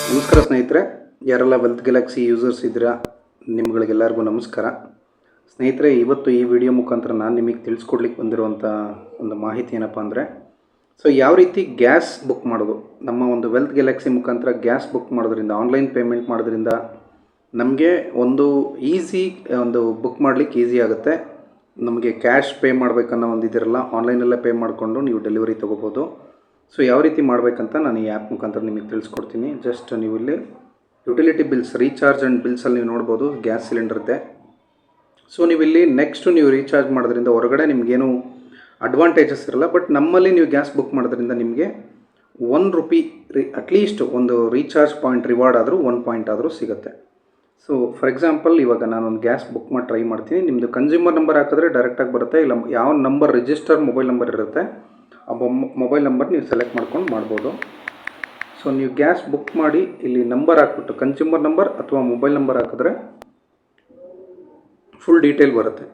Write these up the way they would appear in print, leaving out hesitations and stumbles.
ನಮಸ್ಕಾರ ಸ್ನೇಹಿತರೆ, ಯಾರೆಲ್ಲ ವೆಲ್ತ್ ಗ್ಯಾಲಕ್ಸಿ ಯೂಸರ್ಸ್ ಇದ್ದೀರಾ ನಿಮ್ಗಳಿಗೆಲ್ಲರಿಗೂ ನಮಸ್ಕಾರ. ಸ್ನೇಹಿತರೆ, ಇವತ್ತು ಈ ವಿಡಿಯೋ ಮುಖಾಂತರ ನಾನು ನಿಮಗೆ ತಿಳಿಸ್ಕೊಡ್ಲಿಕ್ಕೆ ಬಂದಿರುವಂಥ ಒಂದು ಮಾಹಿತಿ ಏನಪ್ಪ ಅಂದರೆ, ಯಾವ ರೀತಿ ಗ್ಯಾಸ್ ಬುಕ್ ಮಾಡೋದು. ನಮ್ಮ ಒಂದು ವೆಲ್ತ್ ಗ್ಯಾಲಕ್ಸಿ ಮುಖಾಂತರ ಗ್ಯಾಸ್ ಬುಕ್ ಮಾಡೋದ್ರಿಂದ, ಆನ್ಲೈನ್ ಪೇಮೆಂಟ್ ಮಾಡೋದ್ರಿಂದ ನಮಗೆ ಒಂದು ಬುಕ್ ಮಾಡಲಿಕ್ಕೆ ಈಸಿ ಆಗುತ್ತೆ. ನಮಗೆ ಕ್ಯಾಶ್ ಪೇ ಮಾಡಬೇಕನ್ನೋ ಒಂದು ಇದಿರಲ್ಲ, ಆನ್ಲೈನಲ್ಲೇ ಪೇ ಮಾಡಿಕೊಂಡು ನೀವು ಡೆಲಿವರಿ ತೊಗೋಬೋದು. ಯಾವ ರೀತಿ ಮಾಡಬೇಕಂತ ನಾನು ಈ ಆ್ಯಪ್ ಮುಖಾಂತರ ನಿಮಗೆ ತಿಳಿಸ್ಕೊಡ್ತೀನಿ. ಜಸ್ಟ್ ನೀವು ಇಲ್ಲಿ ಯುಟಿಲಿಟಿ ಬಿಲ್ಸ್, ರೀಚಾರ್ಜ್ ಆ್ಯಂಡ್ ಬಿಲ್ಸಲ್ಲಿ ನೀವು ನೋಡ್ಬೋದು ಗ್ಯಾಸ್ ಸಿಲಿಂಡರ್ದೆ. ನೀವು ಇಲ್ಲಿ ನೀವು ರೀಚಾರ್ಜ್ ಮಾಡೋದ್ರಿಂದ ಹೊರಗಡೆ ನಿಮಗೇನು ಅಡ್ವಾಂಟೇಜಸ್ ಇರಲ್ಲ. ಬಟ್ ನಮ್ಮಲ್ಲಿ ನೀವು ಗ್ಯಾಸ್ ಬುಕ್ ಮಾಡೋದ್ರಿಂದ ನಿಮಗೆ ₹1 ಅಟ್ಲೀಸ್ಟ್ ಒಂದು ರೀಚಾರ್ಜ್ ಪಾಯಿಂಟ್ ರಿವಾರ್ಡ್ ಆದರೂ 1 ಪಾಯಿಂಟ್ ಆದರೂ ಸಿಗುತ್ತೆ. ಫಾರ್ ಎಕ್ಸಾಂಪಲ್, ಇವಾಗ ನಾನೊಂದು ಗ್ಯಾಸ್ ಬುಕ್ ಮಾಡಿ ಟ್ರೈ ಮಾಡ್ತೀನಿ. ನಿಮ್ಮದು ಕನ್ಸ್ಯೂಮರ್ ನಂಬರ್ ಹಾಕಿದ್ರೆ ಡೈರೆಕ್ಟಾಗಿ ಬರುತ್ತೆ. ಇಲ್ಲ ಯಾವ ನಂಬರ್ ರಿಜಿಸ್ಟರ್ ಮೊಬೈಲ್ ನಂಬರ್ ಇರುತ್ತೆ ಆ ಮೊಬೈಲ್ ನಂಬರ್ ನೀವು ಸೆಲೆಕ್ಟ್ ಮಾಡ್ಕೊಂಡು ಮಾಡ್ಬೋದು. ನೀವು ಗ್ಯಾಸ್ ಬುಕ್ ಮಾಡಿ ಇಲ್ಲಿ ನಂಬರ್ ಹಾಕ್ಬಿಟ್ಟು ಕನ್ಸ್ಯೂಮರ್ ನಂಬರ್ ಅಥವಾ ಮೊಬೈಲ್ ನಂಬರ್ ಹಾಕಿದ್ರೆ ಫುಲ್ ಡೀಟೇಲ್ ಬರುತ್ತೆ.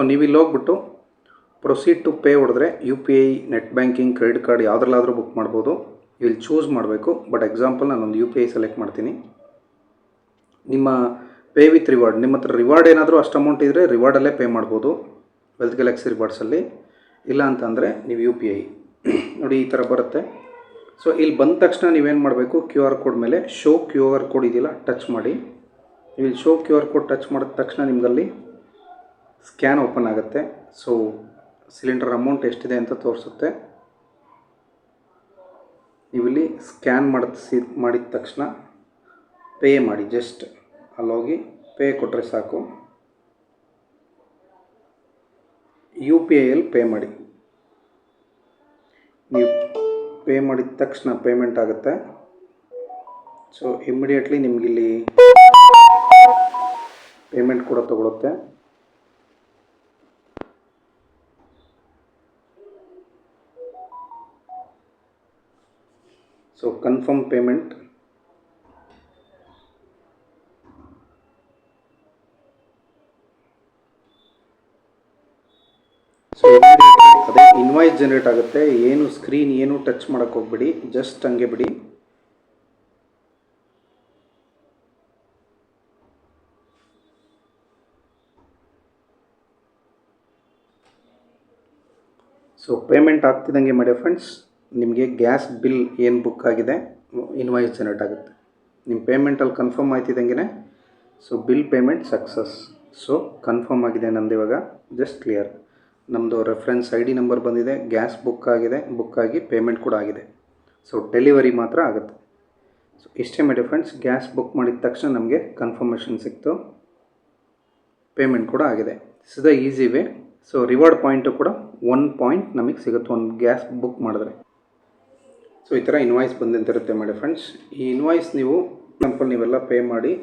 ನೀವು ಇಲ್ಲಿ ಹೋಗ್ಬಿಟ್ಟು ಪ್ರೊಸೀಡ್ ಟು ಪೇ ಹೊಡೆದ್ರೆ UPI, net banking, credit card ಯಾವುದ್ರಲ್ಲಾದರೂ ಬುಕ್ ಮಾಡ್ಬೋದು. ಇಲ್ಲಿ ಚೂಸ್ ಮಾಡಬೇಕು. ಬಟ್ ಎಕ್ಸಾಂಪಲ್ ನಾನೊಂದು UPI ಸೆಲೆಕ್ಟ್ ಮಾಡ್ತೀನಿ. ನಿಮ್ಮ ಪೇ ವಿತ್ ರಿವಾರ್ಡ್, ನಿಮ್ಮ ಹತ್ರ ರಿವಾರ್ಡ್ ಏನಾದರೂ ಅಷ್ಟು ಅಮೌಂಟ್ ಇದ್ದರೆ ರಿವಾರ್ಡಲ್ಲೇ ಪೇ ಮಾಡ್ಬೋದು ವೆಲ್ತ್ ಗ್ಯಾಲಕ್ಸಿ ರಿವಾರ್ಡ್ಸಲ್ಲಿ. ಇಲ್ಲ ಅಂತಂದರೆ ನೀವು UPI ನೋಡಿ ಈ ಥರ ಬರುತ್ತೆ. ಇಲ್ಲಿ ಬಂದ ತಕ್ಷಣ ನೀವೇನು ಮಾಡಬೇಕು, QR ಕೋಡ್ ಮೇಲೆ ಶೋ QR ಕೋಡ್ ಇದೆಯಲ್ಲ ಟಚ್ ಮಾಡಿ. ಇಲ್ಲಿ ಶೋ QR ಕೋಡ್ ಟಚ್ ಮಾಡಿದ ತಕ್ಷಣ ನಿಮಗಲ್ಲಿ ಸ್ಕ್ಯಾನ್ ಓಪನ್ ಆಗುತ್ತೆ. ಸಿಲಿಂಡರ್ ಅಮೌಂಟ್ ಎಷ್ಟಿದೆ ಅಂತ ತೋರಿಸುತ್ತೆ. ನೀವಿಲ್ಲಿ ಸ್ಕ್ಯಾನ್ ಮಾಡಿದ ತಕ್ಷಣ ಪೇ ಮಾಡಿ. ಜಸ್ಟ್ ಅಲ್ಲೋಗಿ ಪೇ ಕೊಟ್ಟರೆ ಸಾಕು. UPIಯಲ್ಲಿ ಪೇ ಮಾಡಿ. ನೀವು ಪೇ ಮಾಡಿದ ತಕ್ಷಣ ಪೇಮೆಂಟ್ ಆಗುತ್ತೆ. ಇಮ್ಮಿಡಿಯೇಟ್ಲಿ ನಿಮಗಿಲ್ಲಿ ಪೇಮೆಂಟ್ ಕೂಡ ತಗೊಳುತ್ತೆ. Confirm payment. ಅದೇ ಇನ್ವಾಯ್ಸ್ ಜನರೇಟ್ ಆಗುತ್ತೆ. ಸ್ಕ್ರೀನ್ ಏನು ಟಚ್ ಮಾಡೋಕ್ಕೆ ಹೋಗ್ಬಿಡಿ, ಜಸ್ಟ್ ಹಂಗೆ ಬಿಡಿ. ಪೇಮೆಂಟ್ ಆಗ್ತಿದ್ದಂಗೆ ಮಾಡಿ ಫ್ರೆಂಡ್ಸ್, ನಿಮಗೆ ಗ್ಯಾಸ್ ಬಿಲ್ ಏನು ಬುಕ್ ಆಗಿದೆ ಇನ್ವಾಯ್ಸ್ ಜನರೇಟ್ ಆಗುತ್ತೆ. ನಿಮ್ಮ ಪೇಮೆಂಟಲ್ಲಿ ಕನ್ಫರ್ಮ್ ಆಯ್ತಿದ್ದಂಗೆ ಬಿಲ್ ಪೇಮೆಂಟ್ ಸಕ್ಸಸ್. ಕನ್ಫರ್ಮ್ ಆಗಿದೆ ನಂದು. ಇವಾಗ ಜಸ್ಟ್ ಕ್ಲಿಯರ್. ನಮ್ಮದು ರೆಫರೆನ್ಸ್ ID ನಂಬರ್ ಬಂದಿದೆ, ಗ್ಯಾಸ್ ಬುಕ್ ಆಗಿದೆ, ಬುಕ್ ಆಗಿ ಪೇಮೆಂಟ್ ಕೂಡ ಆಗಿದೆ. ಡೆಲಿವರಿ ಮಾತ್ರ ಆಗುತ್ತೆ. ಇಷ್ಟೇ ಮಾಡಿ ಫ್ರೆಂಡ್ಸ್. ಗ್ಯಾಸ್ ಬುಕ್ ಮಾಡಿದ ತಕ್ಷಣ ನಮಗೆ ಕನ್ಫರ್ಮೇಷನ್ ಸಿಕ್ತು, ಪೇಮೆಂಟ್ ಕೂಡ ಆಗಿದೆ. This is the easy way. Reward point ಕೂಡ 1 ಪಾಯಿಂಟ್ ನಮಗೆ ಸಿಗುತ್ತೆ ಒಂದು ಗ್ಯಾಸ್ ಬುಕ್ ಮಾಡಿದ್ರೆ. ಈ ಥರ ಇನ್ವಾಯ್ಸ್ ಬಂದಂತಿರುತ್ತೆ ಮಾಡಿ ಫ್ರೆಂಡ್ಸ್. ಈ ಇನ್ವಾಯ್ಸ್ ನೀವು ಎಕ್ಸಾಂಪಲ್ ನೀವೆಲ್ಲ ಪೇ ಮಾಡಿ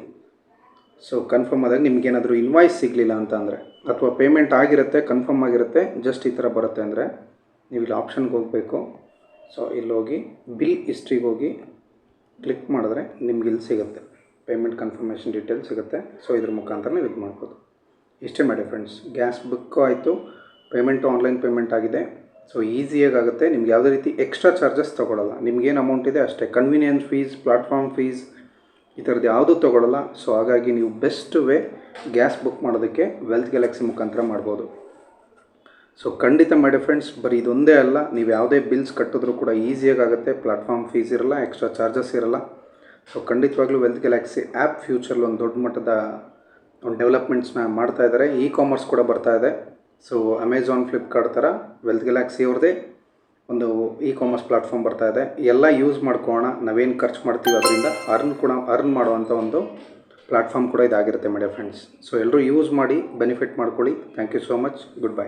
ಕನ್ಫರ್ಮ್ ಆದಾಗ ನಿಮಗೇನಾದರೂ ಇನ್ವಾಯ್ಸ್ ಸಿಗಲಿಲ್ಲ ಅಂತ ಅಂದರೆ, ಅಥವಾ ಪೇಮೆಂಟ್ ಆಗಿರುತ್ತೆ ಕನ್ಫರ್ಮ್ ಆಗಿರುತ್ತೆ ಜಸ್ಟ್ ಈ ಥರ ಬರುತ್ತೆ ಅಂದರೆ, ನೀವು ಇಲ್ಲಿ ಆಪ್ಷನ್ಗೆ ಹೋಗಬೇಕು. ಇಲ್ಲಿ ಹೋಗಿ ಬಿಲ್ ಹಿಸ್ಟ್ರಿಗೆ ಹೋಗಿ ಕ್ಲಿಕ್ ಮಾಡಿದ್ರೆ ನಿಮ್ಗೆ ಇಲ್ಲಿ ಸಿಗುತ್ತೆ ಪೇಮೆಂಟ್ ಕನ್ಫರ್ಮೇಷನ್ ಡೀಟೇಲ್ ಸಿಗುತ್ತೆ. ಇದ್ರ ಮುಖಾಂತರ ನೀವು ಇದು ಮಾಡ್ಬೋದು. ಇಷ್ಟೇ ಮಾಡಿ ಫ್ರೆಂಡ್ಸ್. ಗ್ಯಾಸ್ ಬುಕ್ಕು ಆಯಿತು, ಪೇಮೆಂಟು ಆನ್ಲೈನ್ ಪೇಮೆಂಟ್ ಆಗಿದೆ. ಈಸಿಯಾಗಿ ಆಗುತ್ತೆ. ನಿಮ್ಗೆ ಯಾವುದೇ ರೀತಿ ಎಕ್ಸ್ಟ್ರಾ ಚಾರ್ಜಸ್ ತೊಗೊಳ್ಳಲ್ಲ. ನಿಮಗೇನು ಅಮೌಂಟ್ ಇದೆ ಅಷ್ಟೇ. ಕನ್ವೀನಿಯನ್ಸ್ ಫೀಸ್, ಪ್ಲಾಟ್ಫಾರ್ಮ್ ಫೀಸ್ ಈ ಥರದ್ದು ಯಾವುದೂ ತೊಗೊಳ್ಳಲ್ಲ. ಹಾಗಾಗಿ ನೀವು ಬೆಸ್ಟ್ ವೇ ಗ್ಯಾಸ್ ಬುಕ್ ಮಾಡೋದಕ್ಕೆ ವೆಲ್ತ್ ಗ್ಯಾಲಕ್ಸಿ ಮುಖಾಂತರ ಮಾಡ್ಬೋದು. ಖಂಡಿತ ಮಾಡಿ ಫ್ರೆಂಡ್ಸ್. ಬರೀ ಇದೊಂದೇ ಅಲ್ಲ, ನೀವು ಯಾವುದೇ ಬಿಲ್ಸ್ ಕಟ್ಟಿದ್ರೂ ಕೂಡ ಈಸಿಯಾಗಿ ಆಗುತ್ತೆ. ಪ್ಲಾಟ್ಫಾರ್ಮ್ ಫೀಸ್ ಇರಲ್ಲ, ಎಕ್ಸ್ಟ್ರಾ ಚಾರ್ಜಸ್ ಇರಲ್ಲ. ಖಂಡಿತವಾಗ್ಲೂ ವೆಲ್ತ್ ಗ್ಯಾಲಕ್ಸಿ ಆ್ಯಪ್ ಫ್ಯೂಚರ್ಲಿ ಒಂದು ದೊಡ್ಡ ಮಟ್ಟದ ಒಂದು ಡೆವಲಪ್ಮೆಂಟ್ಸ್ನ ಮಾಡ್ತಾ ಇದ್ದಾರೆ. ಕಾಮರ್ಸ್ ಕೂಡ ಬರ್ತಾ ಇದೆ. ಅಮೆಝಾನ್, ಫ್ಲಿಪ್ಕಾರ್ಟ್ ಥರ ವೆಲ್ತ್ ಗ್ಯಾಲಕ್ಸಿ ಅವ್ರದ್ದೇ ಒಂದು ಕಾಮರ್ಸ್ ಪ್ಲಾಟ್ಫಾರ್ಮ್ ಬರ್ತಾ ಇದೆ. ಎಲ್ಲ ಯೂಸ್ ಮಾಡ್ಕೊಳ್ಳೋಣ. ನಾವೇನು ಖರ್ಚು ಮಾಡ್ತೀವಿ ಅದರಿಂದ ಅರ್ನ್ ಮಾಡುವಂಥ ಒಂದು ಪ್ಲಾಟ್ಫಾರ್ಮ್ ಕೂಡ ಇದಾಗಿರುತ್ತೆ ಮೇಡಮ್ ಫ್ರೆಂಡ್ಸ್. ಎಲ್ಲರೂ ಯೂಸ್ ಮಾಡಿ ಬೆನಿಫಿಟ್ ಮಾಡ್ಕೊಳ್ಳಿ. Thank you so much. Good bye.